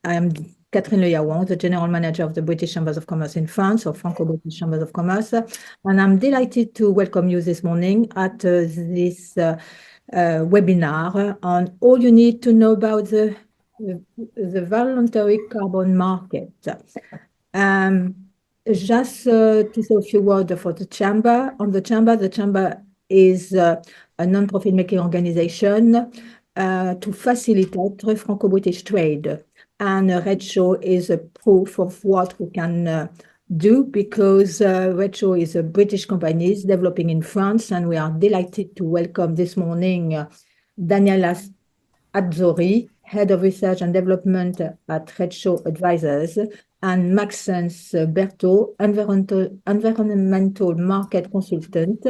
am Catherine Le Yaouan, the General Manager of the British Chambers of Commerce in France, or Franco-British Chambers of Commerce. And I'm delighted to welcome you this morning at this webinar on all you need to know about the voluntary carbon market. Just to say a few words for the Chamber. On the Chamber is a non-profit making organization to facilitate Franco-British trade. And Redshaw is a proof of what we can do, because Redshaw is a British company developing in France, and we are delighted to welcome this morning Daniela Azzori, Head of Research and Development at Redshaw Advisors, and Maxence Berthaud, Environmental Market Consultant.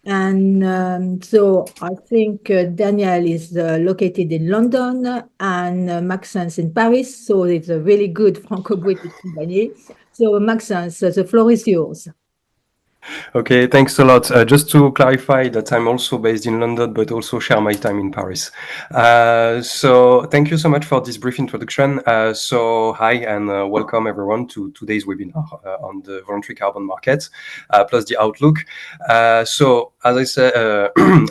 And so I think Daniel is located in London and Maxence in Paris, so it's a really good Franco-British company. So Maxence, the floor is yours. Okay, thanks a lot. Just to clarify that I'm also based in London, but also share my time in Paris. So thank you so much for this brief introduction. So hi and welcome everyone to today's webinar on the voluntary carbon market, plus the outlook. So as I said,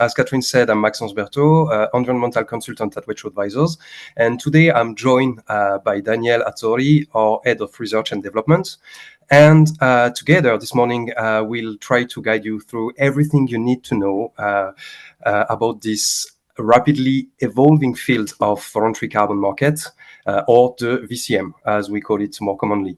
as Catherine said, I'm Maxence Berthaud, environmental consultant at Redshaw Advisors. And today I'm joined by Danielle Azzori, our Head of Research and Development. And together this morning, we'll try to guide you through everything you need to know about this rapidly evolving field of voluntary carbon market, or the VCM, as we call it more commonly.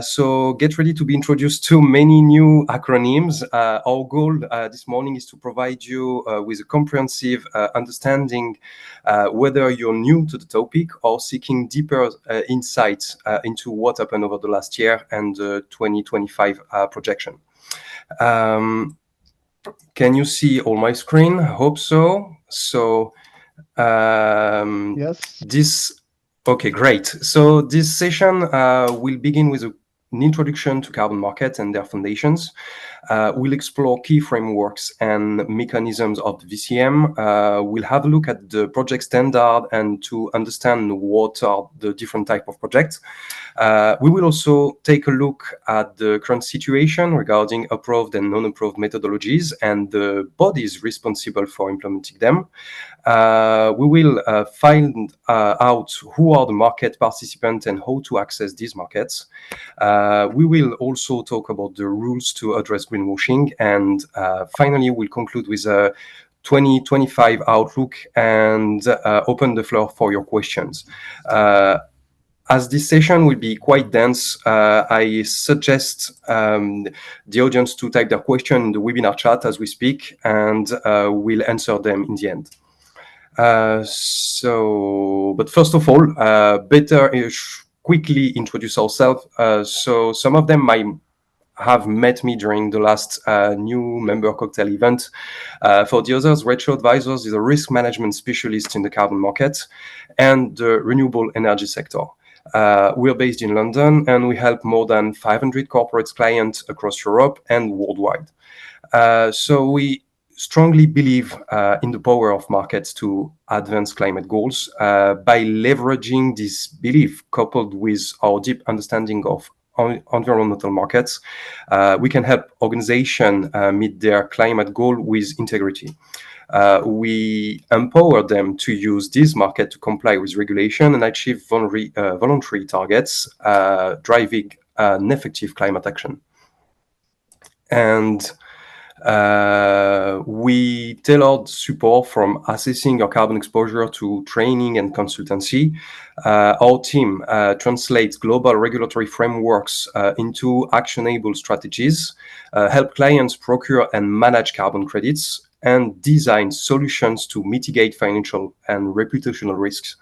So get ready to be introduced to many new acronyms. Our goal this morning is to provide you with a comprehensive understanding, whether you're new to the topic or seeking deeper insights into what happened over the last year and the 2025 projection. Can you see all my screen? I hope so. So yes. Okay, great. So this session will begin with an introduction to carbon market and their foundations. We'll explore key frameworks and mechanisms of the VCM. We'll have a look at the project standard and to understand what are the different type of projects. We will also take a look at the current situation regarding approved and non-approved methodologies and the bodies responsible for implementing them. We will find out who are the market participants and how to access these markets. We will also talk about the rules to address greenwashing, and finally we'll conclude with a 2025 outlook and open the floor for your questions. As this session will be quite dense, I suggest the audience to type their question in the webinar chat as we speak, and we'll answer them in the end. But first of all, better quickly introduce ourselves. So some of them might have met me during the last new member cocktail event. For the others, Redshaw Advisors is a risk management specialist in the carbon market and the renewable energy sector. We are based in London and we help more than 500 corporate clients across Europe and worldwide. So we strongly believe in the power of markets to advance climate goals. By leveraging this belief coupled with our deep understanding of environmental markets, we can help organizations meet their climate goal with integrity. We empower them to use this market to comply with regulation and achieve voluntary targets, driving an effective climate action. And we tailored support from assessing your carbon exposure to training and consultancy. Our team translates global regulatory frameworks into actionable strategies, help clients procure and manage carbon credits, and design solutions to mitigate financial and reputational risks.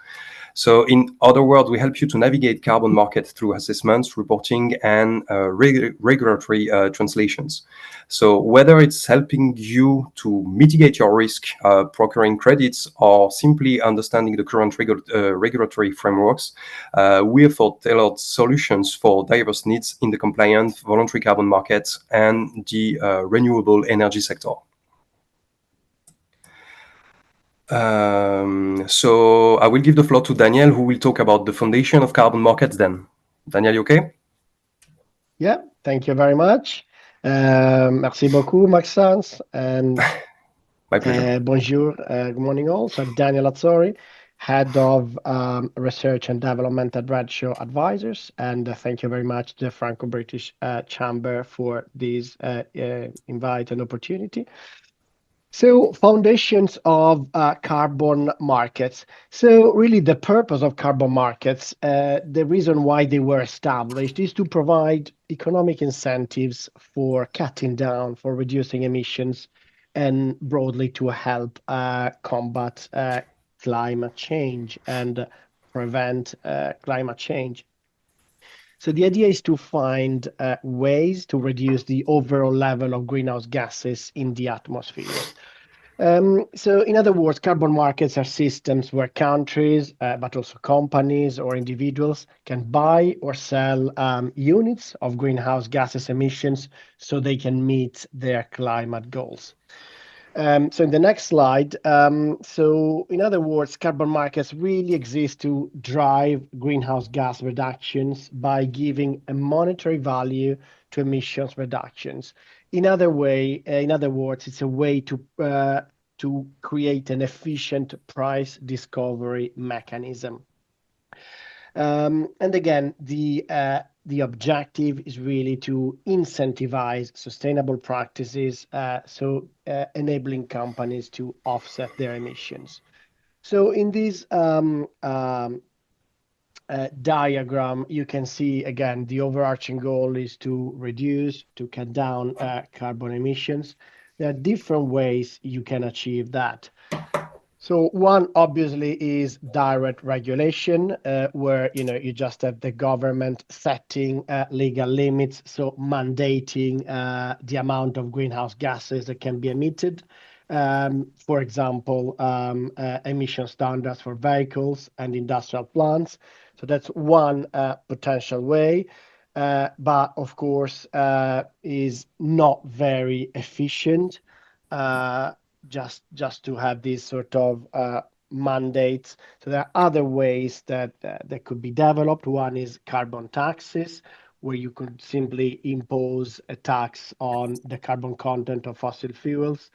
So in other words, we help you to navigate carbon market through assessments, reporting, and regulatory translations. So whether it's helping you to mitigate your risk, procuring credits, or simply understanding the current regulatory frameworks, we offer tailored solutions for diverse needs in the compliant voluntary carbon market and the renewable energy sector. So I will give the floor to Daniel, who will talk about the foundation of carbon markets then. Daniel, you okay? Yeah, thank you very much. Merci beaucoup, Maxence, and My pleasure. bonjour, good morning all. So I'm Daniel Azzori, Head of Research and Development at Redshaw Advisors, and thank you very much to the Franco-British Chamber for this invite and opportunity. So, foundations of carbon markets. So, really, the purpose of carbon markets, the reason why they were established is to provide economic incentives for cutting down, for reducing emissions, and broadly to help combat climate change and prevent climate change. So the idea is to find ways to reduce the overall level of greenhouse gases in the atmosphere. So in other words, carbon markets are systems where countries, but also companies or individuals can buy or sell units of greenhouse gases emissions so they can meet their climate goals. So in the next slide, so in other words, carbon markets really exist to drive greenhouse gas reductions by giving a monetary value to emissions reductions. In other words, it's a way to create an efficient price discovery mechanism. And again, the objective is really to incentivize sustainable practices, so enabling companies to offset their emissions. So in this diagram, you can see again the overarching goal is to reduce, to cut down carbon emissions. There are different ways you can achieve that. So one obviously is direct regulation, where you just have the government setting legal limits, so mandating the amount of greenhouse gases that can be emitted. For example, emission standards for vehicles and industrial plants. So that's one potential way, but of course is not very efficient. Just to have these sort of mandates. So there are other ways that could be developed. One is carbon taxes, where you could simply impose a tax on the carbon content of fossil fuels.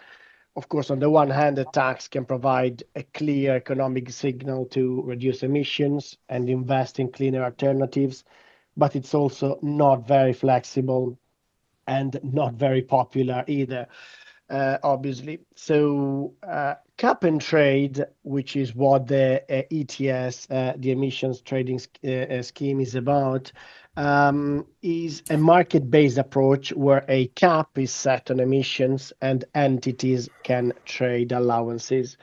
Of course, on the one hand, the tax can provide a clear economic signal to reduce emissions and invest in cleaner alternatives, but it's also not very flexible and not very popular either. Obviously. So cap and trade, which is what the ETS, the emissions trading scheme is about, is a market-based approach where a cap is set on emissions and entities can trade allowances.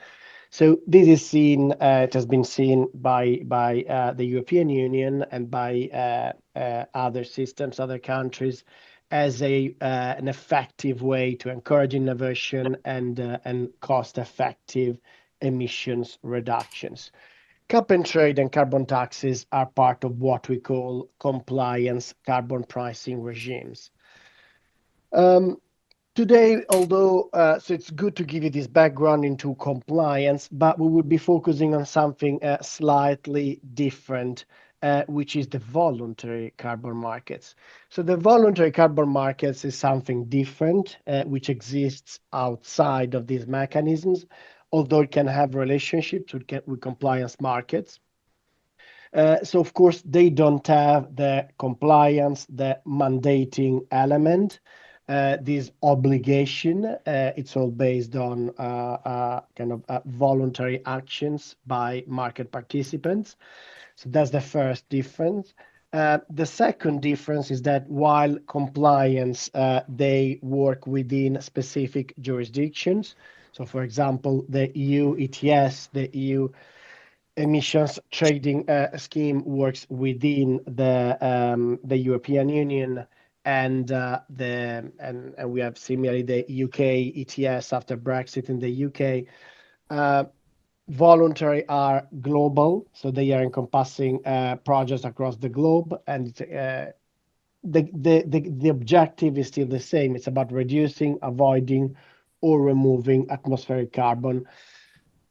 So this is seen, it has been seen by the European Union and by other systems, other countries, as an effective way to encourage innovation and cost-effective emissions reductions. Cap and trade and carbon taxes are part of what we call compliance carbon pricing regimes. Today, although, so it's good to give you this background into compliance, but we will be focusing on something slightly different, which is the voluntary carbon markets. So the voluntary carbon markets is something different, which exists outside of these mechanisms, although it can have relationships with compliance markets. So of course, they don't have the compliance, the mandating element, this obligation. It's all based on kind of voluntary actions by market participants. So that's the first difference. The second difference is that while compliance, they work within specific jurisdictions. So for example, the EU ETS, the EU emissions trading scheme works within the European Union, and we have similarly the UK ETS after Brexit in the UK. Voluntary are global, so they are encompassing projects across the globe, and the objective is still the same. It's about reducing, avoiding, or removing atmospheric carbon.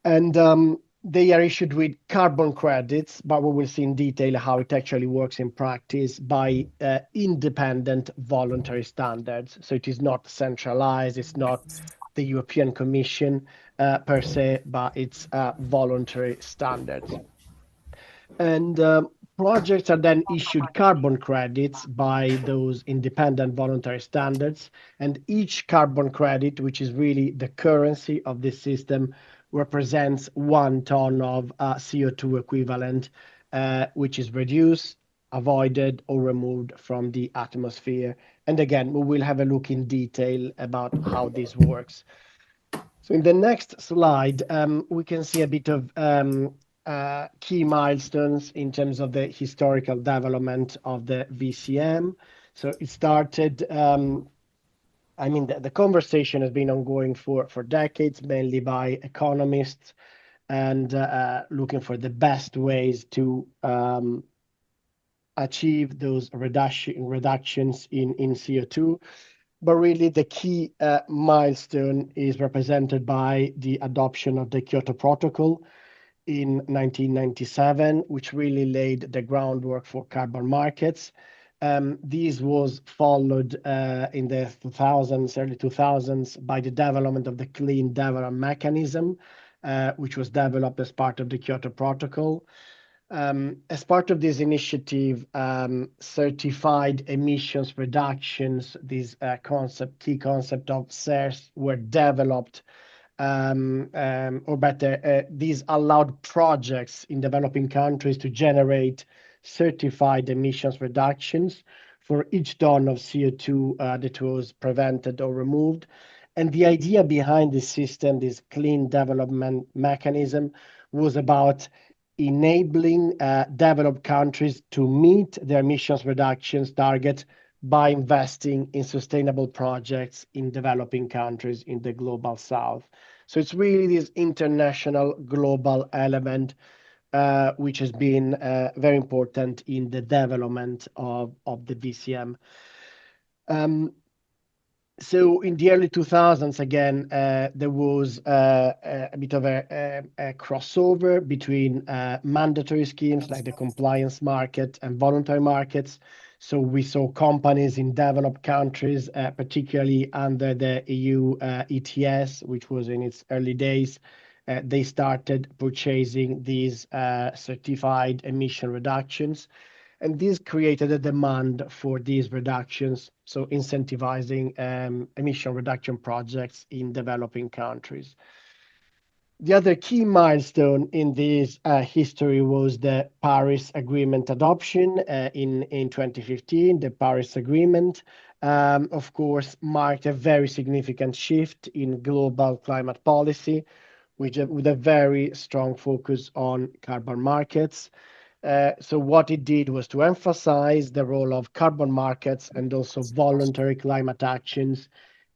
And they are issued with carbon credits, but we will see in detail how it actually works in practice by independent voluntary standards. So it is not centralized, it's not the European Commission per se, but it's voluntary standards. And projects are then issued carbon credits by those independent voluntary standards. And each carbon credit, which is really the currency of this system, represents 1 ton of CO2 equivalent, which is reduced, avoided, or removed from the atmosphere. And again, we will have a look in detail about how this works. So in the next slide, we can see a bit of key milestones in terms of the historical development of the VCM. So it started, I mean, the conversation has been ongoing for decades, mainly by economists and looking for the best ways to achieve those reductions in CO2. But really, the key milestone is represented by the adoption of the Kyoto Protocol in 1997, which really laid the groundwork for carbon markets. This was followed in the 2000s, early 2000s, by the development of the Clean Development Mechanism, which was developed as part of the Kyoto Protocol. As part of this initiative, certified emissions reductions, this key concept of CERs, were developed, or better, these allowed projects in developing countries to generate certified emissions reductions for each ton of CO2 that was prevented or removed. And the idea behind this system, this clean development mechanism, was about enabling developed countries to meet their emissions reductions target by investing in sustainable projects in developing countries in the global south. So it's really this international global element which has been very important in the development of the VCM. So in the early 2000s, again, there was a bit of a crossover between mandatory schemes like the compliance market and voluntary markets. So we saw companies in developed countries, particularly under the EU ETS, which was in its early days, they started purchasing these certified emission reductions. And this created a demand for these reductions, so incentivizing emission reduction projects in developing countries. The other key milestone in this history was the Paris Agreement adoption in 2015. The Paris Agreement, of course, marked a very significant shift in global climate policy, with a very strong focus on carbon markets. So what it did was to emphasize the role of carbon markets and also voluntary climate actions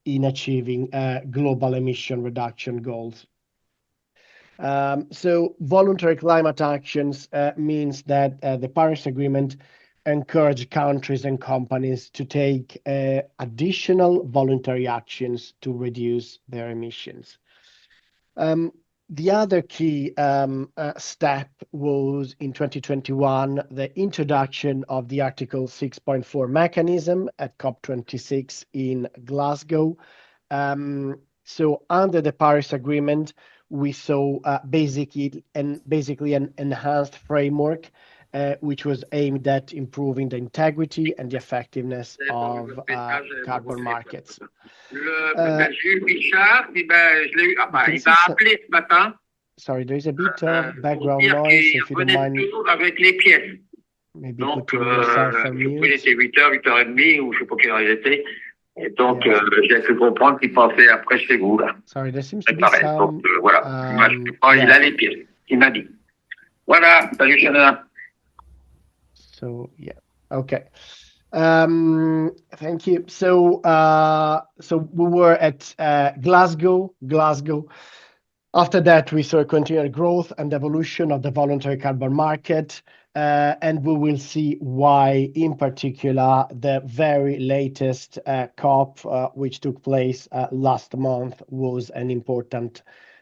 in achieving global emission reduction goals. So voluntary climate actions means that the Paris Agreement encouraged countries and companies to take additional voluntary actions to reduce their emissions. The other key step was in 2021, the introduction of the Article 6.4 mechanism at COP26 in Glasgow. So under the Paris Agreement, we saw basically an enhanced framework which was aimed at improving the integrity and the effectiveness of carbon markets. Sorry, there is a bit of background noise, if you don't mind. Maybe putting yourself on mute. C'était 8h, 8h30, ou je sais pas quelle heure il était. Et donc, j'ai pu comprendre qu'il passait après chez vous, là. Sorry, there seems to be some... Donc, voilà. Il a les pièces, il m'a dit. Voilà, salut, Shannon. So, yeah, okay. Thank you. So we were at Glasgow. After that, we saw a continued growth and evolution of the voluntary carbon market, and we will see why, in particular, the very latest COP, which took place last month, was an important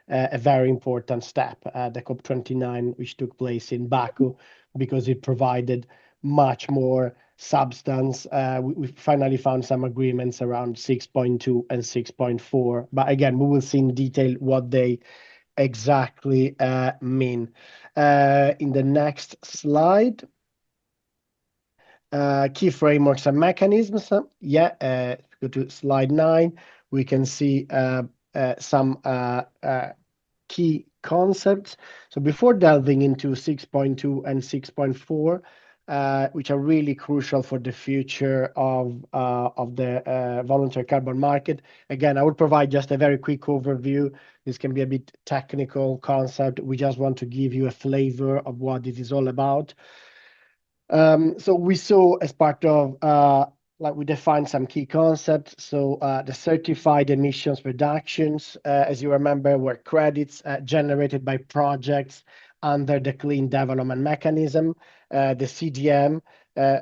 a very important step, the COP29, which took place in Baku, because it provided much more substance. We finally found some agreements around 6.2 and 6.4, but again, we will see in detail what they exactly mean. In the next slide, key frameworks and mechanisms. Go to slide 9. We can see some key concepts. So before delving into 6.2 and 6.4, which are really crucial for the future of the voluntary carbon market, again, I will provide just a very quick overview. This can be a bit technical concept. We just want to give you a flavor of what it is all about. So we saw as part of we defined some key concepts. So the certified emissions reductions, as you remember, were credits generated by projects under the Clean Development Mechanism, the CDM,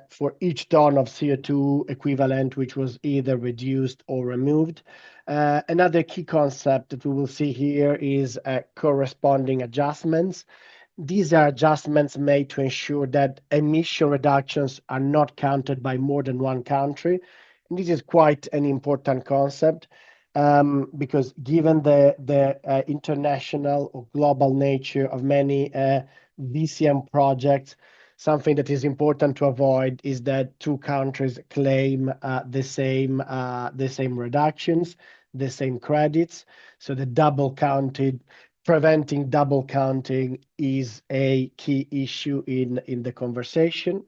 for each ton of CO2 equivalent, which was either reduced or removed. Another key concept that we will see here is corresponding adjustments. These are adjustments made to ensure that emission reductions are not counted by more than one country. And this is quite an important concept because given the international or global nature of many VCM projects, something that is important to avoid is that two countries claim the same reductions, the same credits. So the preventing double counting is a key issue in the conversation.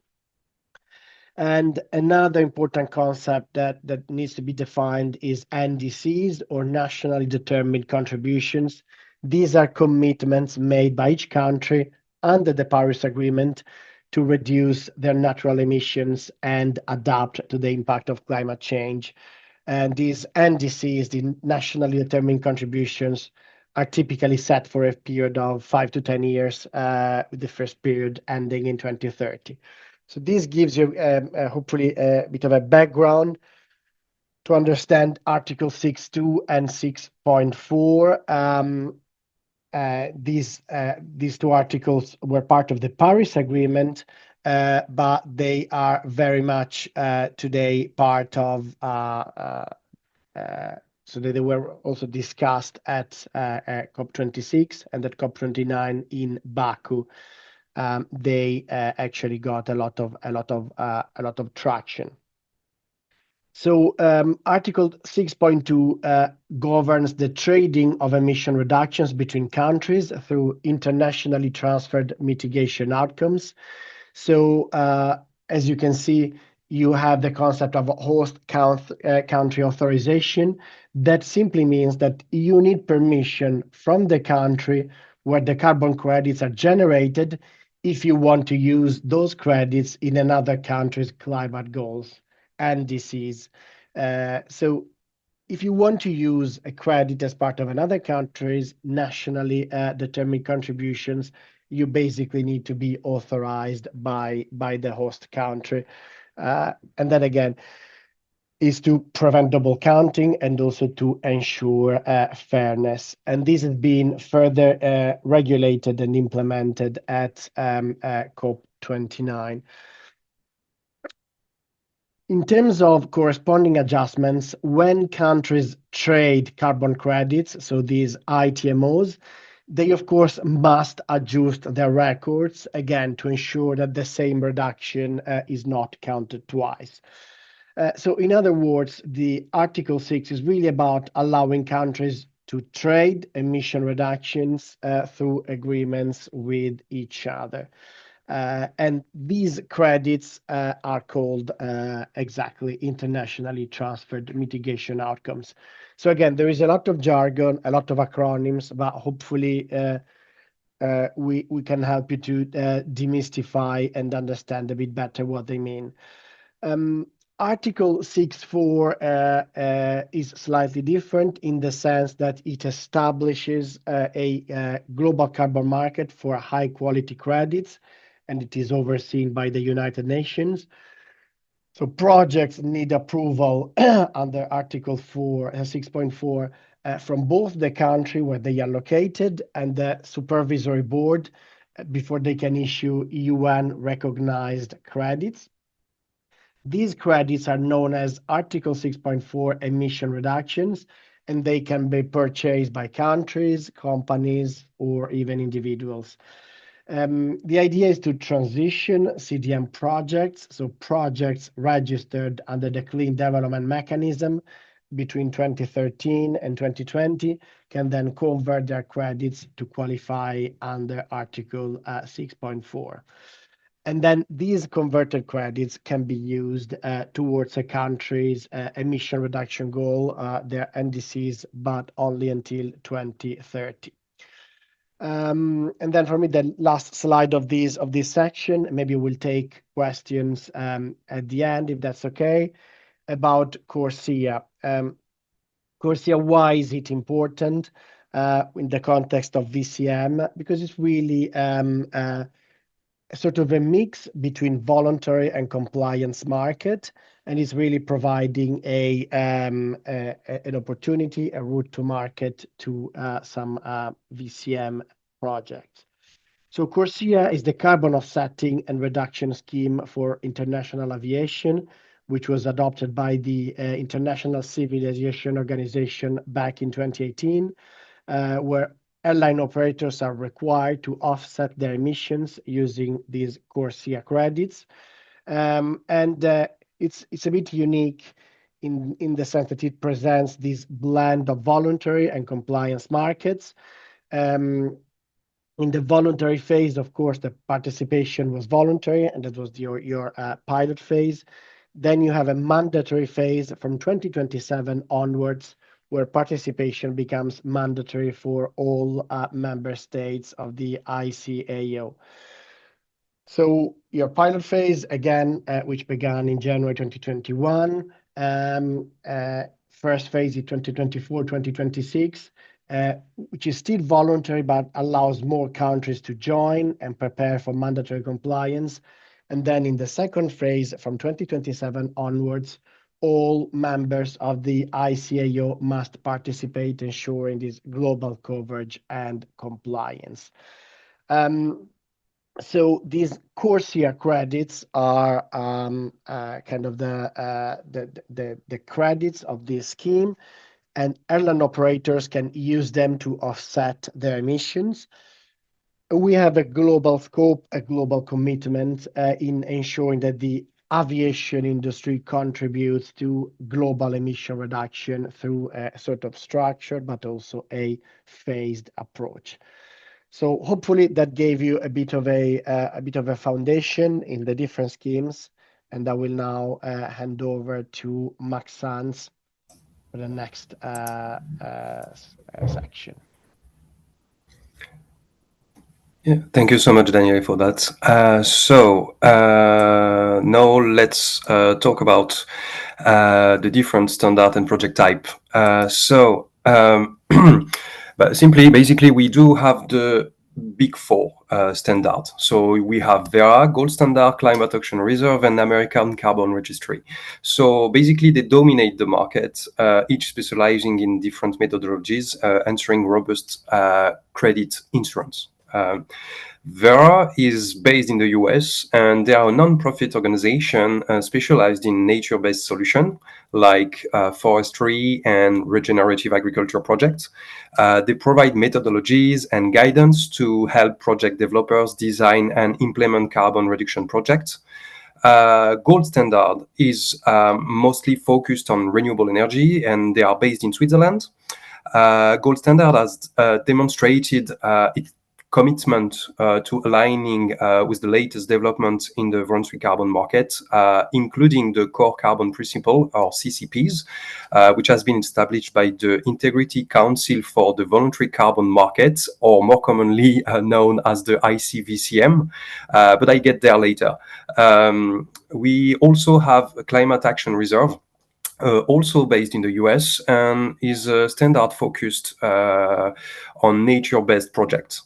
And another important concept that needs to be defined is NDCs, or nationally determined contributions. These are commitments made by each country under the Paris Agreement to reduce their natural emissions and adapt to the impact of climate change. And these NDCs, the nationally determined contributions, are typically set for a period of 5 to 10 years, with the first period ending in 2030. So this gives you hopefully a bit of a background to understand Article 6.2 and 6.4. These two articles were part of the Paris Agreement, but they are very much today part of so they were also discussed at COP26 and at COP29 in Baku. They actually got a lot of traction. So Article 6.2 governs the trading of emission reductions between countries through internationally transferred mitigation outcomes. So as you can see, you have the concept of host country authorization. That simply means that you need permission from the country where the carbon credits are generated if you want to use those credits in another country's climate goals, NDCs. So if you want to use a credit as part of another country's nationally determined contributions, you basically need to be authorized by the host country. And then again, is to prevent double counting and also to ensure fairness. And this has been further regulated and implemented at COP29. In terms of corresponding adjustments, when countries trade carbon credits, so these ITMOs, they of course must adjust their records again to ensure that the same reduction is not counted twice. So in other words, the Article 6 is really about allowing countries to trade emission reductions through agreements with each other. And these credits are called exactly internationally transferred mitigation outcomes. So again, there is a lot of jargon, a lot of acronyms, but hopefully we can help you to demystify and understand a bit better what they mean. Article 6.4 is slightly different in the sense that it establishes a global carbon market for high quality credits, and it is overseen by the United Nations. So projects need approval under Article 6.4 from both the country where they are located and the supervisory board before they can issue UN recognized credits. These credits are known as Article 6.4 emission reductions, and they can be purchased by countries, companies, or even individuals. The idea is to transition CDM projects, so projects registered under the Clean Development Mechanism between 2013 and 2020 can then convert their credits to qualify under Article 6.4. And then these converted credits can be used towards a country's emission reduction goal, their NDCs, but only until 2030. And then for me, the last slide of this section, maybe we'll take questions at the end, if that's okay, about CORSIA. CORSIA, why is it important in the context of VCM? Because it's really sort of a mix between voluntary and compliance market, and is really providing an opportunity, a route to market to some VCM projects. So CORSIA is the carbon offsetting and reduction scheme for international aviation, which was adopted by the International Civil Aviation Organization back in 2018, where airline operators are required to offset their emissions using these CORSIA credits. It's a bit unique in the sense that it presents this blend of voluntary and compliance markets. In the voluntary phase, of course, the participation was voluntary, and that was your pilot phase. Then you have a mandatory phase from 2027 onwards, where participation becomes mandatory for all member states of the ICAO. So your pilot phase, again, which began in January 2021, first phase is 2024, 2026, which is still voluntary, but allows more countries to join and prepare for mandatory compliance. And then in the second phase, from 2027 onwards, all members of the ICAO must participate, ensuring this global coverage and compliance. So these CORSIA credits are kind of the credits of this scheme, and airline operators can use them to offset their emissions. We have a global scope, a global commitment in ensuring that the aviation industry contributes to global emission reduction through a sort of structured but also a phased approach. So hopefully that gave you a bit of a foundation in the different schemes, and I will now hand over to Maxence for the next section. Yeah, thank you so much, Daniele, for that. Now let's talk about the different standard and project type. But basically, we do have the big four standard. So we have Verra, Gold Standard, Climate Action Reserve, and American Carbon Registry. So basically, they dominate the market, each specializing in different methodologies, answering robust credit insurance. Verra is based in the US, and they are a non-profit organization specialized in nature-based solutions like forestry and regenerative agriculture projects. They provide methodologies and guidance to help project developers design and implement carbon reduction projects. Gold Standard is mostly focused on renewable energy, and they are based in Switzerland. Gold Standard has demonstrated its commitment to aligning with the latest developments in the voluntary carbon market, including the core carbon principle, or CCPs, which has been established by the Integrity Council for the Voluntary Carbon Market, or more commonly known as the ICVCM, but I get there later. We also have a Climate Action Reserve, also based in the US, and is standard focused on nature-based projects.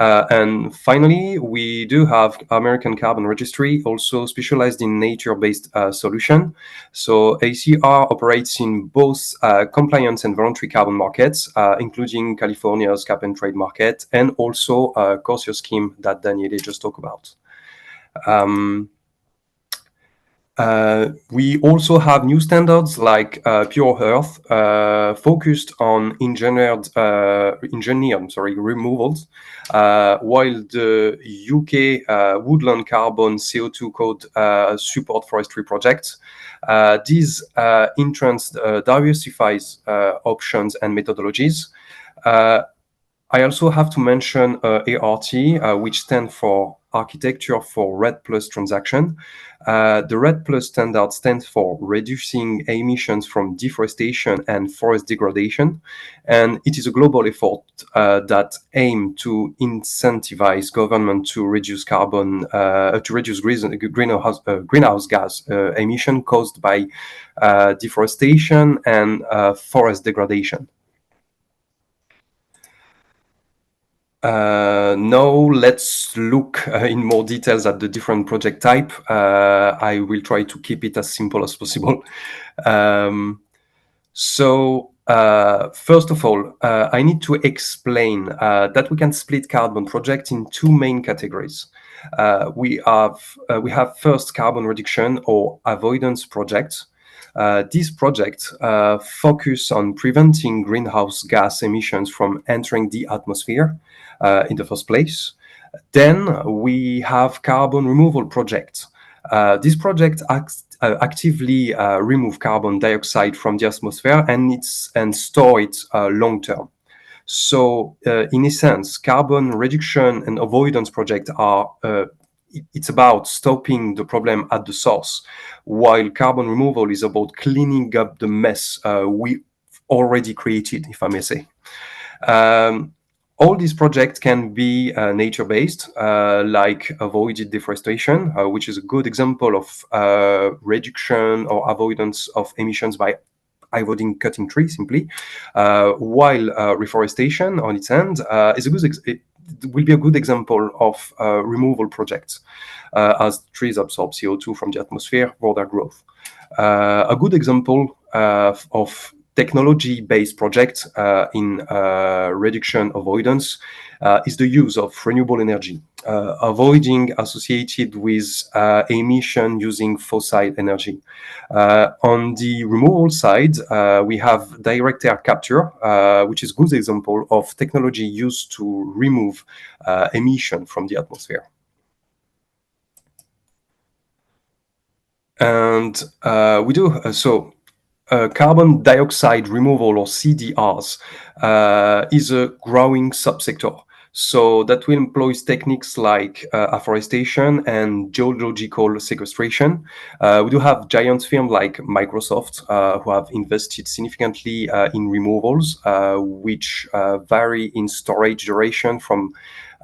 And finally, we do have American Carbon Registry, also specialized in nature-based solution. So ACR operates in both compliance and voluntary carbon markets, including California's cap and trade market, and also CORSIO scheme that Daniele just talked about. We also have new standards like Pure Earth, focused on engineered removals, while the UK Woodland Carbon CO2 Code support forestry projects. These entrance diversifies options and methodologies. I also have to mention ART, which stands for Architecture for RED Plus Transaction. The RED Plus standard stands for Reducing Emissions from Deforestation and Forest Degradation, and it is a global effort that aims to incentivize government to reduce greenhouse gas emission caused by deforestation and forest degradation. Now let's look in more details at the different project type. I will try to keep it as simple as possible. First of all, I need to explain that we can split carbon projects in two main categories. We have first carbon reduction or avoidance projects. These projects focus on preventing greenhouse gas emissions from entering the atmosphere in the first place. Then we have carbon removal projects. These projects actively remove carbon dioxide from the atmosphere and store it long term. So, in a sense, carbon reduction and avoidance projects are it's about stopping the problem at the source, while carbon removal is about cleaning up the mess we already created, if I may say. All these projects can be nature-based, like avoided deforestation, which is a good example of reduction or avoidance of emissions by avoiding cutting trees simply, while reforestation on its end will be a good example of removal projects, as trees absorb CO2 from the atmosphere for their growth. A good example of technology-based projects in reduction avoidance is the use of renewable energy, avoiding associated with emission using fossil energy. On the removal side, we have direct air capture, which is a good example of technology used to remove emission from the atmosphere. And we do so. Carbon dioxide removal, or CDRs, is a growing subsector. So that will employ techniques like afforestation and geological sequestration. We do have giant firms like Microsoft who have invested significantly in removals, which vary in storage duration from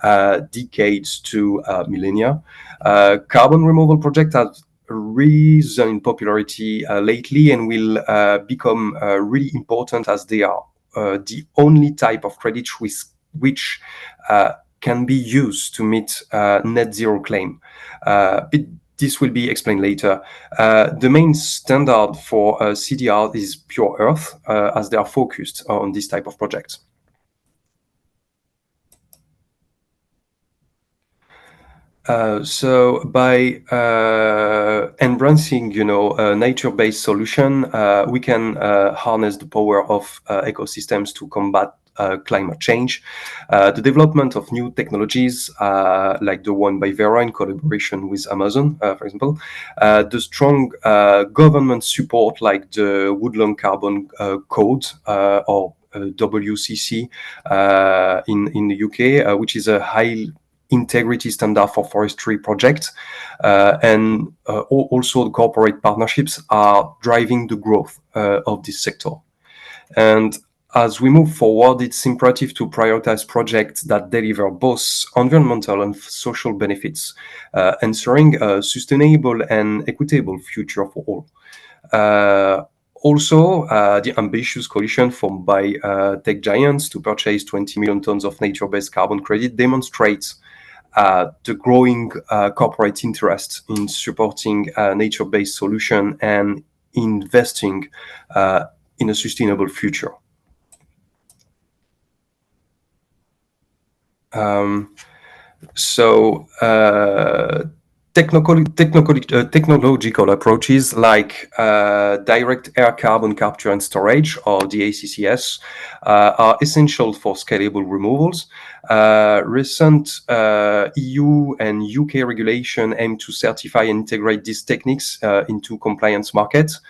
decades to millennia. Carbon removal projects have risen in popularity lately and will become really important, as they are the only type of credit which can be used to meet net zero claim. This will be explained later. The main standard for CDR is Pure Earth, as they are focused on this type of projects. So by embracing, a nature-based solution, we can harness the power of ecosystems to combat climate change. The development of new technologies, like the one by Vera in collaboration with Amazon, for example, the strong government support, like the Woodland Carbon Code or WCC in the UK, which is a high integrity standard for forestry projects, and also the corporate partnerships are driving the growth of this sector. And as we move forward, it's imperative to prioritize projects that deliver both environmental and social benefits, ensuring a sustainable and equitable future for all. Also, the ambitious coalition formed by tech giants to purchase 20 million tons of nature-based carbon credit demonstrates the growing corporate interest in supporting nature-based solution and investing in a sustainable future. Technological approaches like direct air carbon capture and storage, or DACCS, are essential for scalable removals. Recent EU and UK regulation aim to certify and integrate these techniques into compliance markets.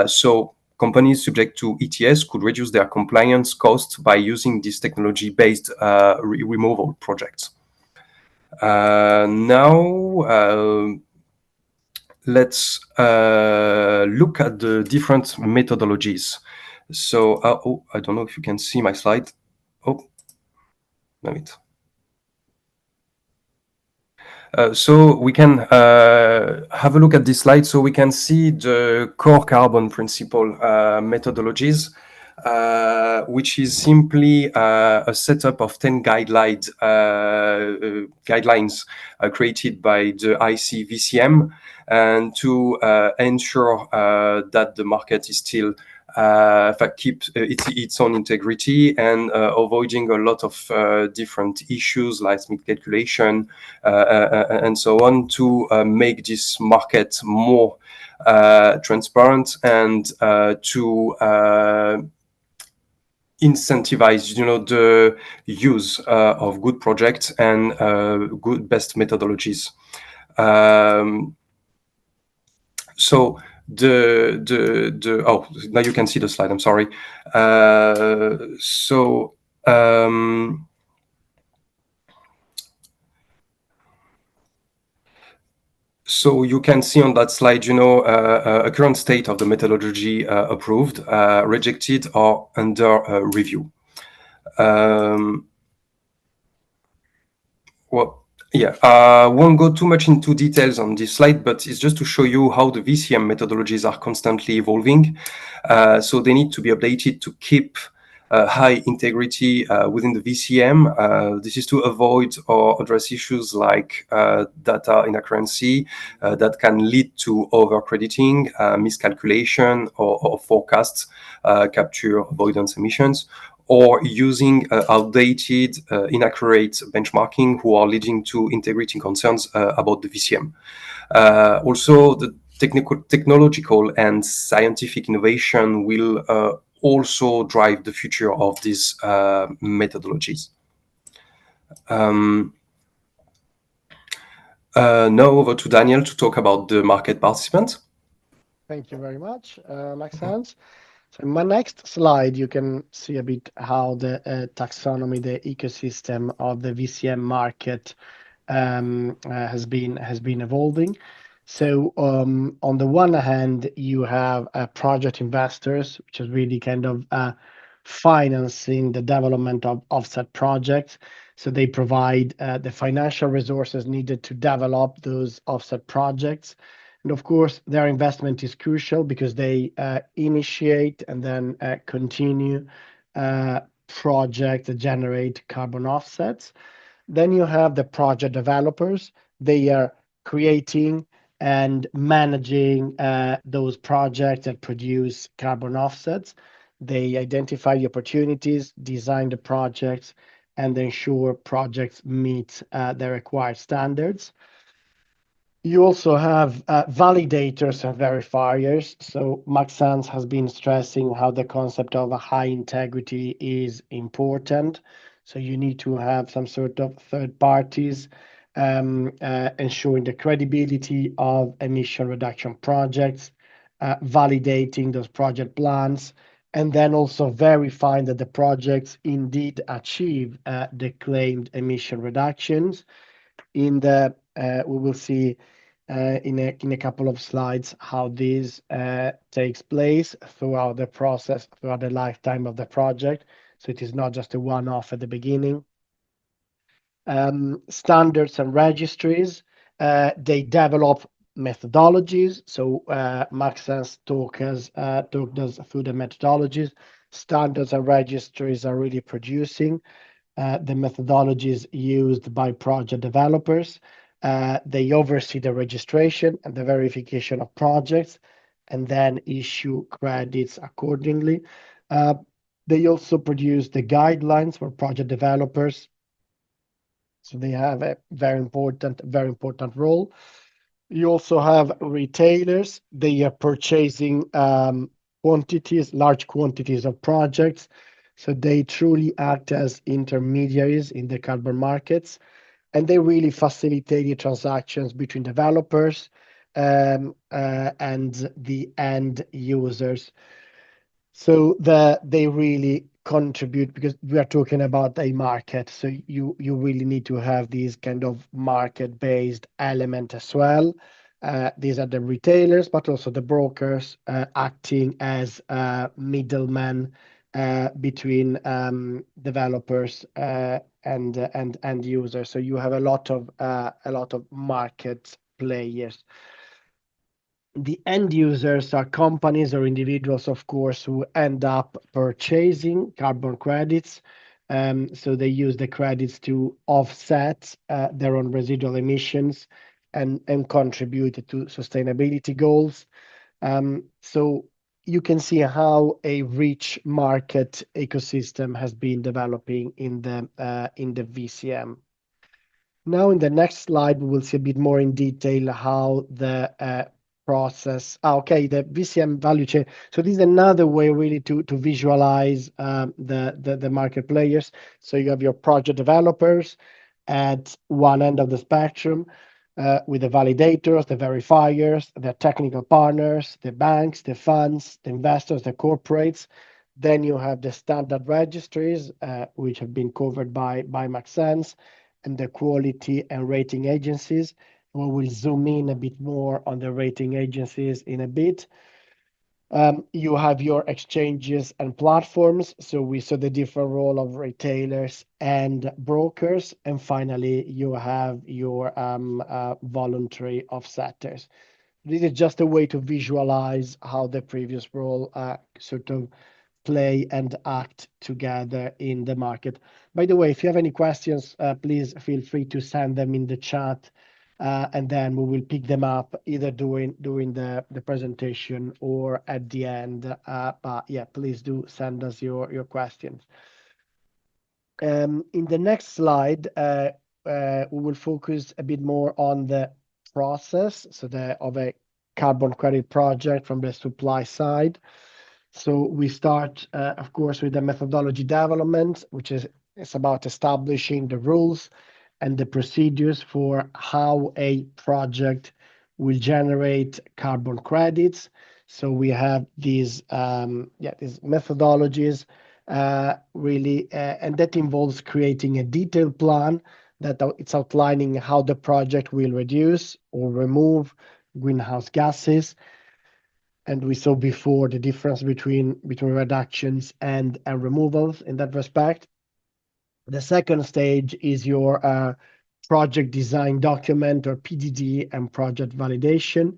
So companies subject to ETS could reduce their compliance costs by using these technology-based removal projects. Now, let's look at the different methodologies. So, I don't know if you can see my slide. Oh, damn it. So we can have a look at this slide. So we can see the core carbon principle methodologies, which is simply a setup of 10 guidelines created by the ICVCM, and to ensure that the market is still keeps its own integrity, and avoiding a lot of different issues like calculation and so on, to make this market more transparent and to incentivize, the use of good projects and good best methodologies. So oh, now you can see the slide. I'm sorry. So you can see on that slide, a current state of the methodology approved, rejected, or under review. Well, yeah, won't go too much into details on this slide, but it's just to show you how the VCM methodologies are constantly evolving. So they need to be updated to keep high integrity within the VCM. This is to avoid or address issues like data inaccuracy that can lead to overcrediting, miscalculation, or forecasts, capture avoidance emissions, or using outdated, inaccurate benchmarking, who are leading to integrity concerns about the VCM. Also, the technological and scientific innovation will also drive the future of these methodologies. Now over to Daniel to talk about the market participants. Thank you very much, Maxence. So in my next slide, you can see a bit how the taxonomy, the ecosystem of the VCM market has been evolving. So on the one hand, you have project investors, which is really kind of financing the development of offset projects. So they provide the financial resources needed to develop those offset projects. And of course, their investment is crucial because they initiate and then continue projects that generate carbon offsets. Then you have the project developers. They are creating and managing those projects that produce carbon offsets. They identify the opportunities, design the projects, and ensure projects meet the required standards. You also have validators and verifiers. So Maxence has been stressing how the concept of a high integrity is important. So you need to have some sort of third parties ensuring the credibility of emission reduction projects, validating those project plans, and then also verifying that the projects indeed achieve the claimed emission reductions. We will see in a couple of slides how this takes place throughout the process, throughout the lifetime of the project. So it is not just a one-off at the beginning. Standards and registries, they develop methodologies. So Maxence talked us through the methodologies. Standards and registries are really producing the methodologies used by project developers. They oversee the registration and the verification of projects and then issue credits accordingly. They also produce the guidelines for project developers. So they have a very important role. You also have retailers. They are purchasing large quantities of projects. So they truly act as intermediaries in the carbon markets, and they really facilitate the transactions between developers and the end users. So they really contribute because we are talking about a market. So you really need to have these kind of market-based element as well. These are the retailers, but also the brokers acting as middlemen between developers and end users. So you have a lot of market players. The end users are companies or individuals, of course, who end up purchasing carbon credits. So they use the credits to offset their own residual emissions and contribute to sustainability goals. So you can see how a rich market ecosystem has been developing in the VCM. Now, in the next slide, we will see a bit more in detail how the process. Okay, the VCM value chain. So this is another way really to visualize the market players. So you have your project developers at one end of the spectrum with the validators, the verifiers, the technical partners, the banks, the funds, the investors, the corporates. Then you have the standard registries, which have been covered by Maxence, and the quality and rating agencies. We will zoom in a bit more on the rating agencies in a bit. You have your exchanges and platforms. So we saw the different role of retailers and brokers. And finally, you have your voluntary offsetters. This is just a way to visualize how the previous role sort of play and act together in the market. By the way, if you have any questions, please feel free to send them in the chat, and then we will pick them up either during the presentation or at the end. But yeah, please do send us your questions. In the next slide, we will focus a bit more on the process, of a carbon credit project from the supply side. So we start, of course, with the methodology development, which is about establishing the rules and the procedures for how a project will generate carbon credits. So we have these methodologies really, and that involves creating a detailed plan that it's outlining how the project will reduce or remove greenhouse gases. And we saw before the difference between reductions and removals in that respect. The second stage is your project design document, or PDD, and project validation.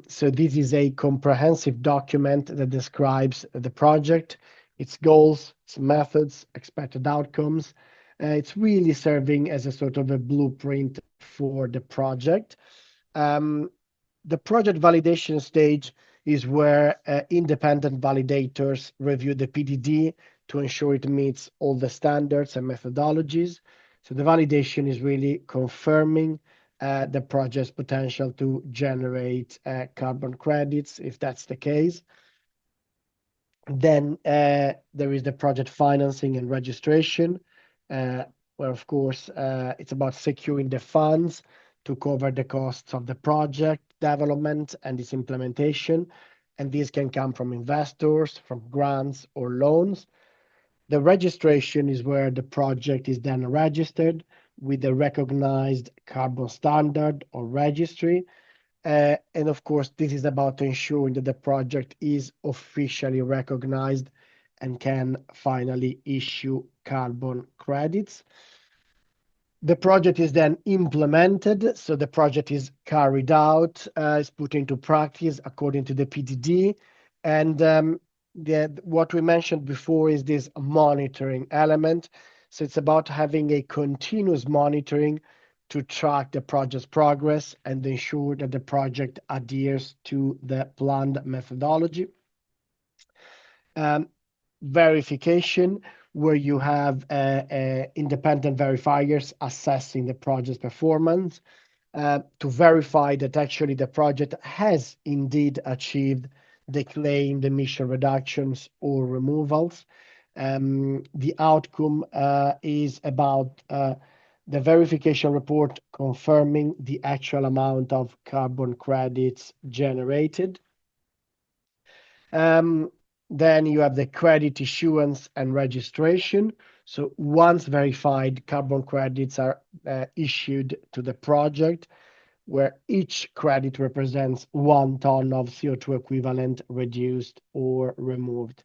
So this is a comprehensive document that describes the project, its goals, its methods, expected outcomes. It's really serving as a sort of a blueprint for the project. The project validation stage is where independent validators review the PDD to ensure it meets all the standards and methodologies. So the validation is really confirming the project's potential to generate carbon credits, if that's the case. Then there is the project financing and registration, where, of course, it's about securing the funds to cover the costs of the project development and its implementation. And these can come from investors, from grants or loans. The registration is where the project is then registered with a recognized carbon standard or registry. And of course, this is about ensuring that the project is officially recognized and can finally issue carbon credits. The project is then implemented, so the project is carried out, is put into practice according to the PDD, and what we mentioned before is this monitoring element. So it's about having a continuous monitoring to track the project's progress and ensure that the project adheres to the planned methodology. Verification, where you have independent verifiers assessing the project's performance to verify that actually the project has indeed achieved the claimed emission reductions or removals. The outcome is about the verification report confirming the actual amount of carbon credits generated. Then you have the credit issuance and registration. So once verified, carbon credits are issued to the project, where each credit represents 1 ton of CO2 equivalent reduced or removed.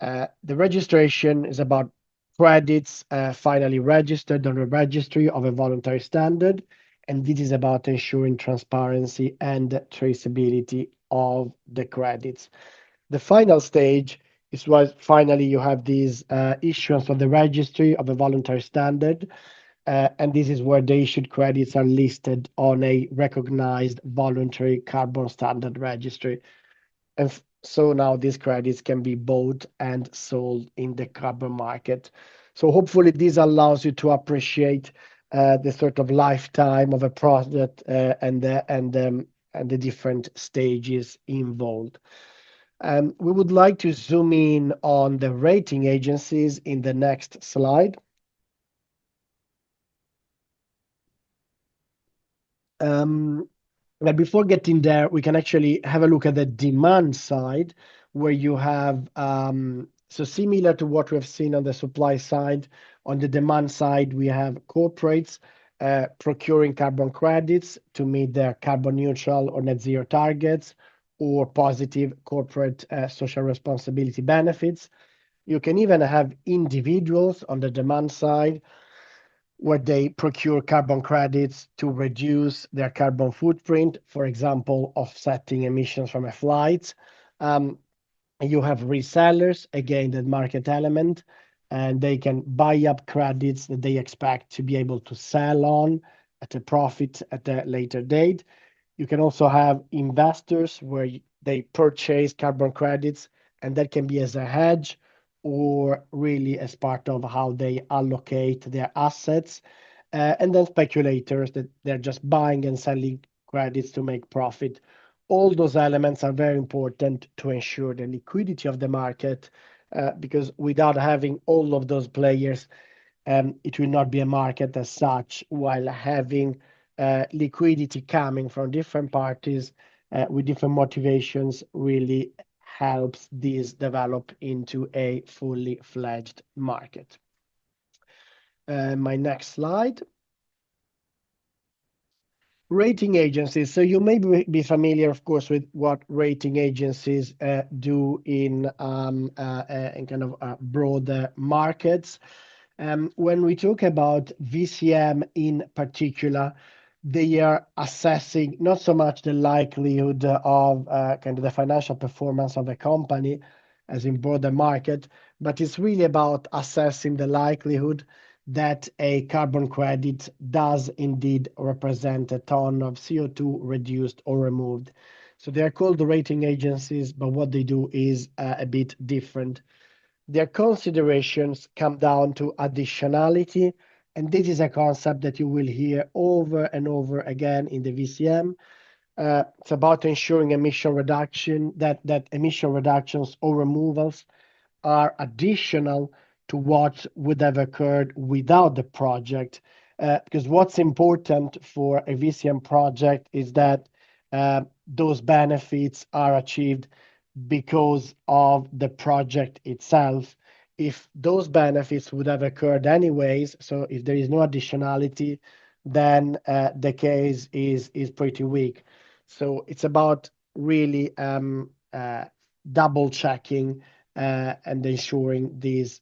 The registration is about credits finally registered on the registry of a voluntary standard, and this is about ensuring transparency and traceability of the credits. The final stage is where finally you have these issuance on the registry of a voluntary standard, and this is where the issued credits are listed on a recognized voluntary carbon standard registry. And so now these credits can be bought and sold in the carbon market. So hopefully this allows you to appreciate the sort of lifetime of a project and the different stages involved. We would like to zoom in on the rating agencies in the next slide. But before getting there, we can actually have a look at the demand side, where you have, so similar to what we have seen on the supply side, on the demand side, we have corporates procuring carbon credits to meet their carbon neutral or net zero targets, or positive corporate social responsibility benefits. You can even have individuals on the demand side where they procure carbon credits to reduce their carbon footprint, for example, offsetting emissions from a flight. You have resellers, again, that market element, and they can buy up credits that they expect to be able to sell on at a profit at a later date. You can also have investors where they purchase carbon credits, and that can be as a hedge or really as part of how they allocate their assets. And then speculators that they're just buying and selling credits to make profit. All those elements are very important to ensure the liquidity of the market, because without having all of those players, it will not be a market as such, while having liquidity coming from different parties with different motivations really helps this develop into a fully fledged market. My next slide. Rating agencies. So you may be familiar, of course, with what rating agencies do in kind of broader markets. When we talk about VCM in particular, they are assessing not so much the likelihood of kind of the financial performance of a company as in broader market, but it's really about assessing the likelihood that a carbon credit does indeed represent a ton of CO2 reduced or removed. So they are called the rating agencies, but what they do is a bit different. Their considerations come down to additionality, and this is a concept that you will hear over and over again in the VCM. It's about ensuring emission reduction, that emission reductions or removals are additional to what would have occurred without the project. Because what's important for a VCM project is that those benefits are achieved because of the project itself. If those benefits would have occurred anyways, so if there is no additionality, then the case is pretty weak. So it's about really double checking and ensuring these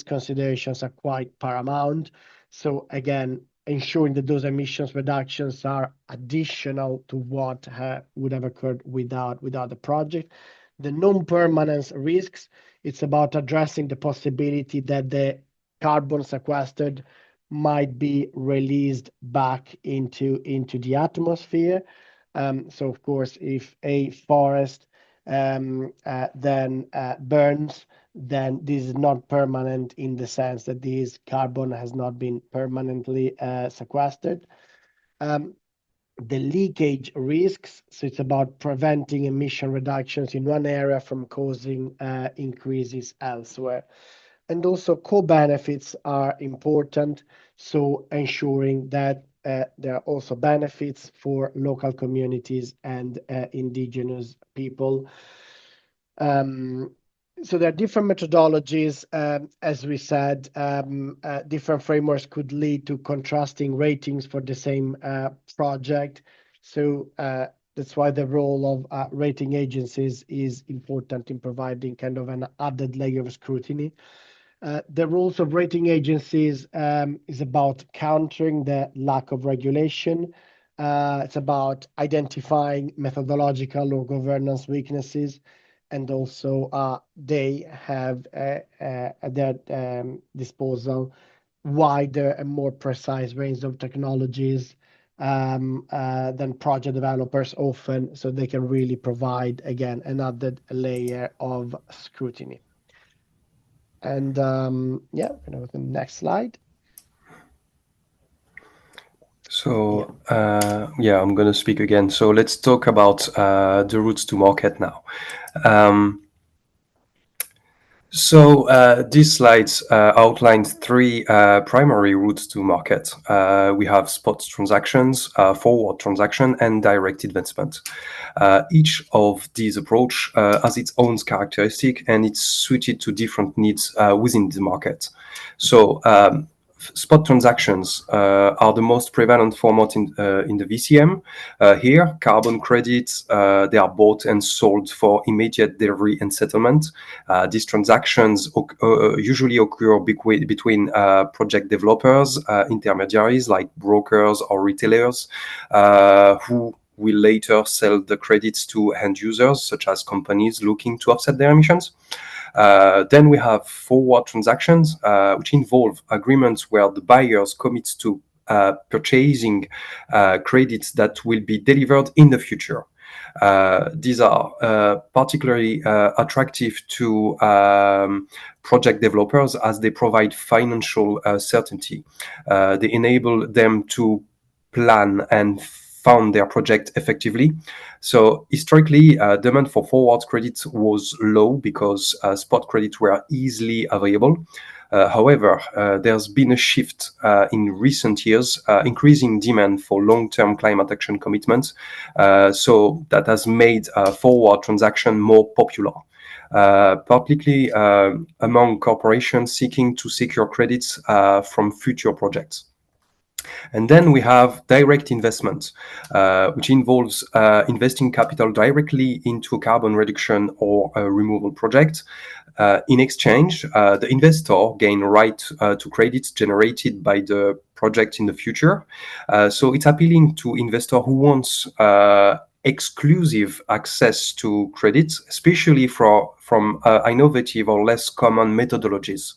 considerations are quite paramount. So again, ensuring that those emissions reductions are additional to what would have occurred without the project. The non-permanence risks, it's about addressing the possibility that the carbon sequestered might be released back into the atmosphere. So of course, if a forest then burns, then this is not permanent in the sense that this carbon has not been permanently sequestered. The leakage risks, so it's about preventing emission reductions in one area from causing increases elsewhere. And also co-benefits are important, so ensuring that there are also benefits for local communities and indigenous people. So there are different methodologies. As we said, different frameworks could lead to contrasting ratings for the same project. So that's why the role of rating agencies is important in providing kind of an added layer of scrutiny. The rules of rating agencies is about countering the lack of regulation. It's about identifying methodological or governance weaknesses, and also they have at their disposal wider and more precise range of technologies than project developers often, so they can really provide, again, an added layer of scrutiny. And yeah, we're gonna go to the next slide. So yeah, I'm going to speak again. So let's talk about the routes to market now. These slides outlined three primary routes to market. We have spot transactions, forward transaction, and direct investment. Each of these approach has its own characteristic, and it's suited to different needs within the market. So spot transactions are the most prevalent format in the VCM. Here, carbon credits, they are bought and sold for immediate delivery and settlement. These transactions usually occur between project developers, intermediaries like brokers or retailers, who will later sell the credits to end users, such as companies looking to offset their emissions. Then we have forward transactions, which involve agreements where the buyers commit to purchasing credits that will be delivered in the future. These are particularly attractive to project developers as they provide financial certainty. They enable them to plan and fund their project effectively. So historically, demand for forward credits was low because spot credits were easily available. However, there's been a shift in recent years, increasing demand for long-term climate action commitments. So that has made forward transaction more popular, particularly among corporations seeking to secure credits from future projects. And then we have direct investment, which involves investing capital directly into a carbon reduction or a removal project. In exchange, the investor gain right to credits generated by the project in the future. So it's appealing to investor who wants exclusive access to credits, especially from innovative or less common methodologies.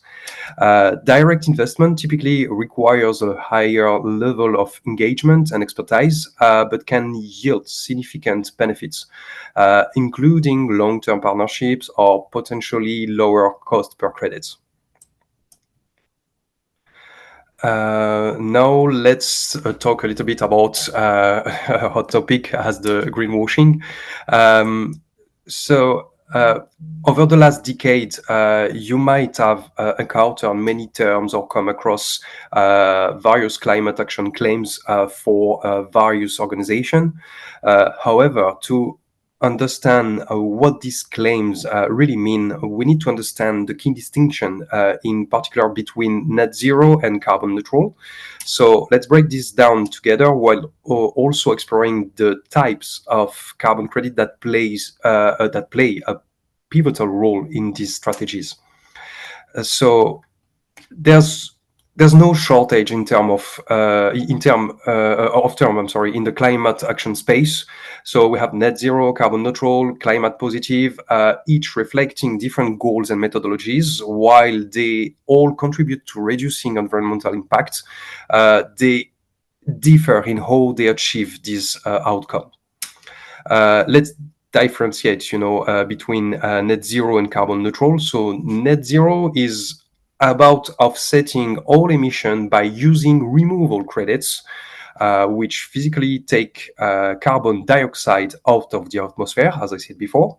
Direct investment typically requires a higher level of engagement and expertise, but can yield significant benefits, including long-term partnerships or potentially lower cost per credit. Now let's talk a little bit about a hot topic as the greenwashing. Over the last decade, you might have encountered many terms or come across various climate action claims for various organizations. However, to understand what these claims really mean, we need to understand the key distinction in particular between net zero and carbon neutral. So let's break this down together while also exploring the types of carbon credit that play a pivotal role in these strategies. So there's there's no shortage in term of term, I'm sorry, in the climate action space. So we have net zero, carbon neutral, climate positive, each reflecting different goals and methodologies. While they all contribute to reducing environmental impact, they differ in how they achieve this outcome. Let's differentiate, between net zero and carbon neutral. So net zero is about offsetting all emission by using removal credits, which physically take carbon dioxide out of the atmosphere, as I said before.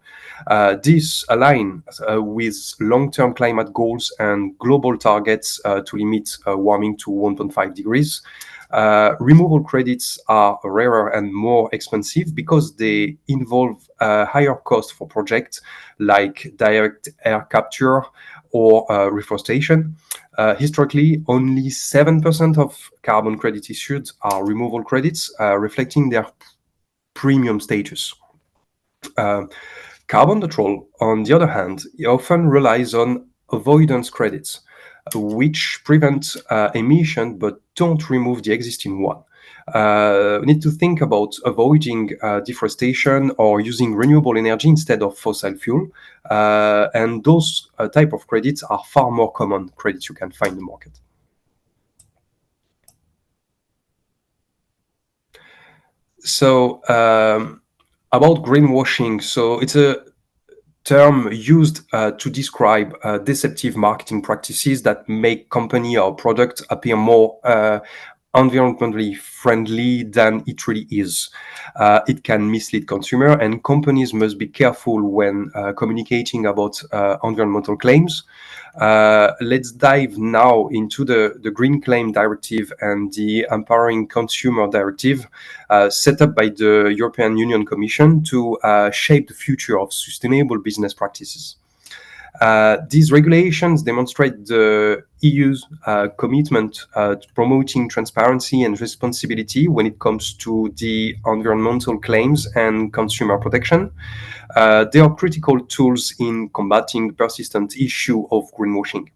This aligns with long-term climate goals and global targets to limit warming to 1.5 degrees. Removal credits are rarer and more expensive because they involve higher cost for projects like direct air capture or reforestation. Historically, only 7% of carbon credits issued are removal credits, reflecting their premium status. Carbon neutral, on the other hand, often relies on avoidance credits, which prevent emission but don't remove the existing one. We need to think about avoiding deforestation or using renewable energy instead of fossil fuel. And those type of credits are far more common credits you can find in the market. So about greenwashing, so it's a term used to describe deceptive marketing practices that make company or product appear more environmentally friendly than it really is. It can mislead consumer, and companies must be careful when communicating about environmental claims. Let's dive now into the Green Claim Directive and the Empowering Consumer Directive set up by the European Union Commission to shape the future of sustainable business practices. These regulations demonstrate the EU's commitment to promoting transparency and responsibility when it comes to the environmental claims and consumer protection. They are critical tools in combating the persistent issue of greenwashing.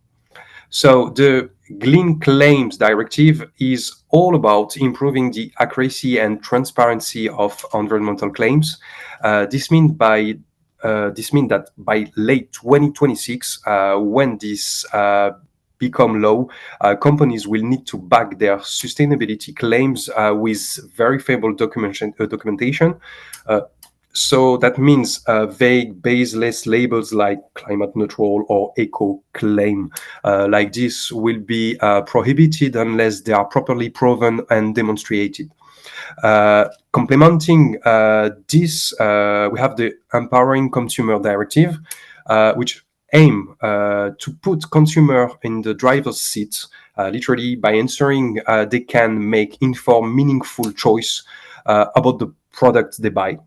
So the Green Claims Directive is all about improving the accuracy and transparency of environmental claims. This means that by late 2026, when this become law, companies will need to back their sustainability claims with verifiable documentation. So that means vague, baseless labels like climate neutral or eco claim like this will be prohibited unless they are properly proven and demonstrated. Complementing this, we have the Empowering Consumer Directive, which aim to put consumer in the driver's seat, literally by ensuring they can make informed, meaningful choice about the products they buy.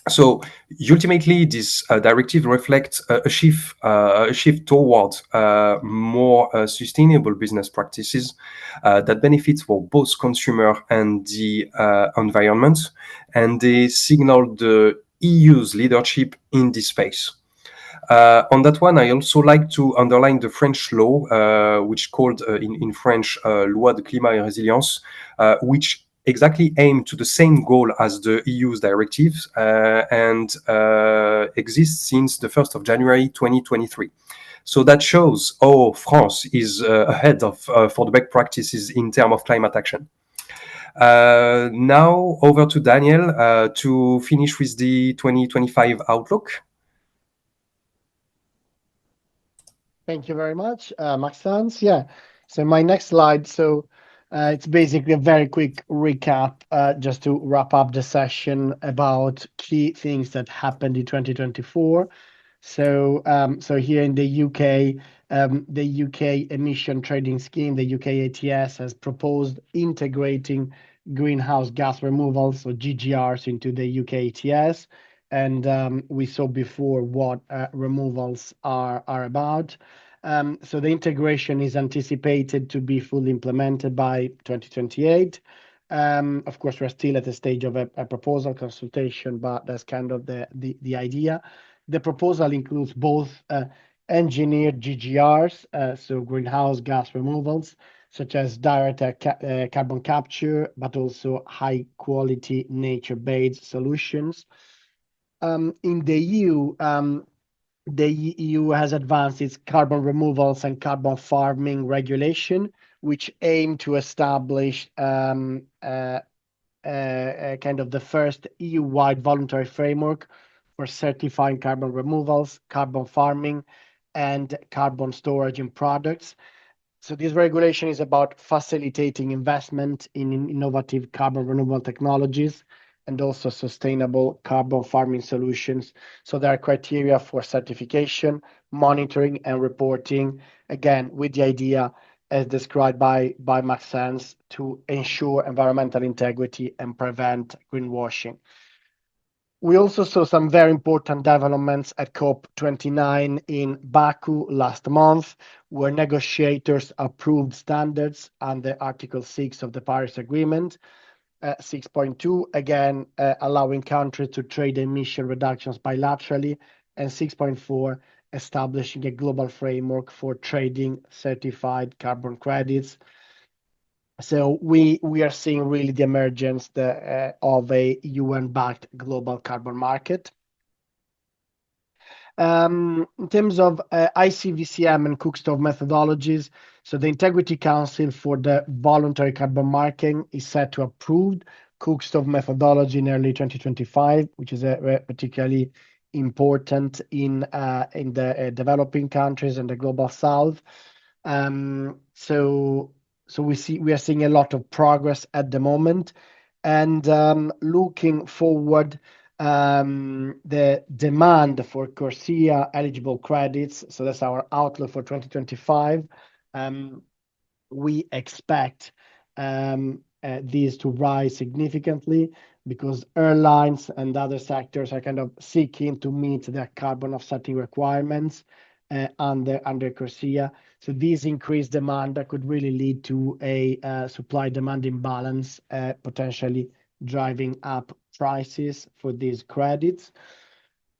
So ultimately, this directive reflects a shift towards more sustainable business practices that benefits for both consumer and the environment, and they signal the EU's leadership in this space. On that one, I also like to underline the French law, which called in French Loi de Climat et Résilience, which exactly aim to the same goal as the EU's directives and exists since the 1st of January 2023. So that shows how France is ahead of for the best practices in terms of climate action. Now over to Daniel to finish with the 2025 outlook. Thank you very much, Maxence. Yeah, so my next slide. So it's basically a very quick recap just to wrap up the session about key things that happened in 2024. So here in the UK, the UK Emission Trading Scheme, the UK ETS, has proposed integrating greenhouse gas removal, so GGRs, into the UK ETS. And we saw before what removals are about. So the integration is anticipated to be fully implemented by 2028. Of course, we're still at the stage of a proposal consultation, but that's kind of the idea. The proposal includes both engineered GGRs, so greenhouse gas removals, such as direct carbon capture, but also high quality nature-based solutions. In the EU, the EU has advanced its carbon removals and carbon farming regulation, which aim to establish kind of the first EU-wide voluntary framework for certifying carbon removals, carbon farming, and carbon storage in products. So this regulation is about facilitating investment in innovative carbon renewable technologies and also sustainable carbon farming solutions. So there are criteria for certification, monitoring, and reporting, again, with the idea as described by Maxence to ensure environmental integrity and prevent greenwashing. We also saw some very important developments at COP29 in Baku last month, where negotiators approved standards under Article 6 of the Paris Agreement, 6.2, again, allowing countries to trade emission reductions bilaterally, and 6.4, establishing a global framework for trading certified carbon credits. So we are seeing really the emergence of a UN-backed global carbon market. In terms of ICVCM and cookstove methodologies, so the Integrity Council for the Voluntary Carbon Market is set to approve cookstove methodology in early 2025, which is particularly important in the developing countries and the global south. So we are seeing a lot of progress at the moment, and looking forward, the demand for CORSIA eligible credits. So that's our outlook for 2025. We expect these to rise significantly because airlines and other sectors are kind of seeking to meet their carbon offsetting requirements under CORSIA. So these increased demand that could really lead to a supply-demand imbalance, potentially driving up prices for these credits.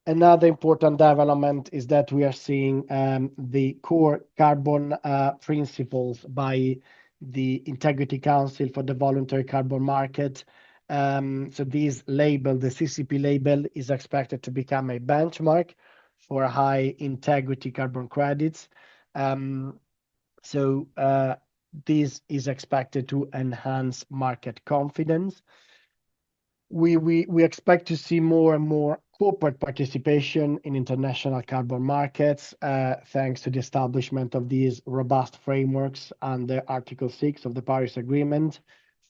Another important development is that we are seeing the core carbon principles by the Integrity Council for the Voluntary Carbon Market. So these label, the CCP label, is expected to become a benchmark for high integrity carbon credits. So this is expected to enhance market confidence. We expect to see more and more corporate participation in international carbon markets, thanks to the establishment of these robust frameworks under Article 6 of the Paris Agreement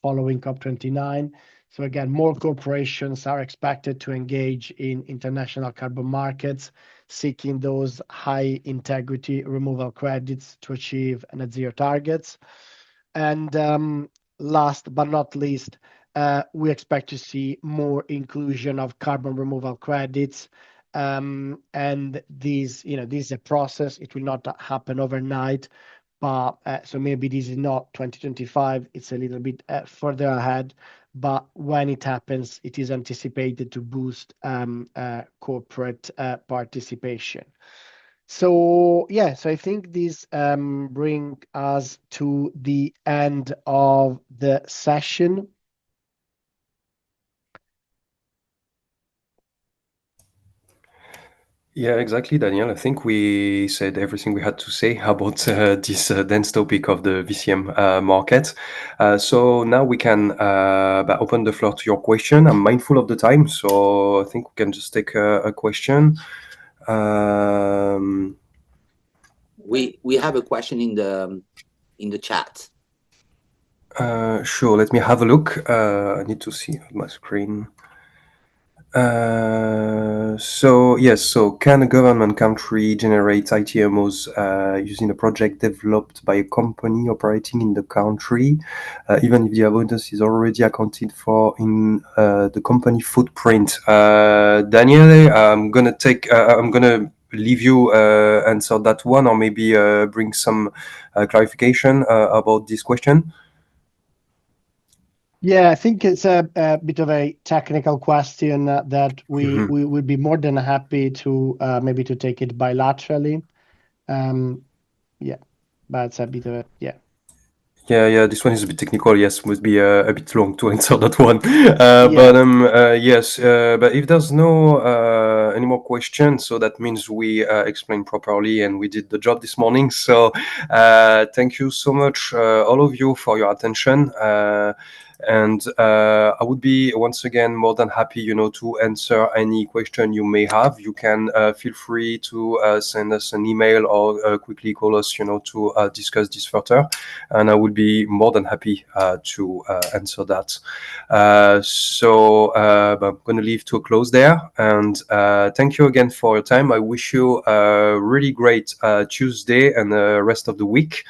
following COP29. So again, more corporations are expected to engage in international carbon markets, seeking those high integrity removal credits to achieve net zero targets. And last but not least, we expect to see more inclusion of carbon removal credits. And this is a process. It will not happen overnight, but so maybe this is not 2025. It's a little bit further ahead. But when it happens, it is anticipated to boost corporate participation. So I think this brings us to the end of the session. Yeah, exactly, Daniel. I think we said everything we had to say about this dense topic of the VCM market. So now we can open the floor to your question. I'm mindful of the time, so I think we can just take a question. We have a question in the chat. Sure, let me have a look. I need to see my screen. So can a government country generate ITMOs using a project developed by a company operating in the country, even if the avoidance is already accounted for in the company footprint? Daniele, I'm gonna leave you answer that one, or maybe bring some clarification about this question. Yeah, I think it's a bit of a technical question that we would be more than happy to maybe to take it bilaterally. Yeah, but it's a bit of a Yeah, this one is a bit technical. Yes, would be a bit long to answer that one. Yeah. But yes, but if there's no any more questions, so that means we explained properly and we did the job this morning. So thank you so much, all of you, for your attention. And I would be once again more than happy, to answer any question you may have. You can feel free to send us an email or quickly call us, to discuss this further. And I would be more than happy to answer that. So I'm going to leave to a close there. And thank you again for your time. I wish you a really great Tuesday and the rest of the week.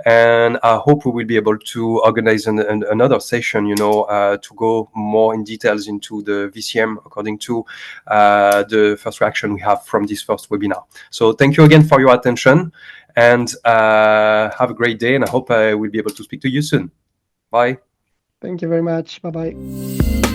And I hope we will be able to organize another session, to go more in details into the VCM according to the first reaction we have from this first webinar. So thank you again for your attention, and have a great day. And I hope I will be able to speak to you soon. Bye. Thank you very much. Bye-bye.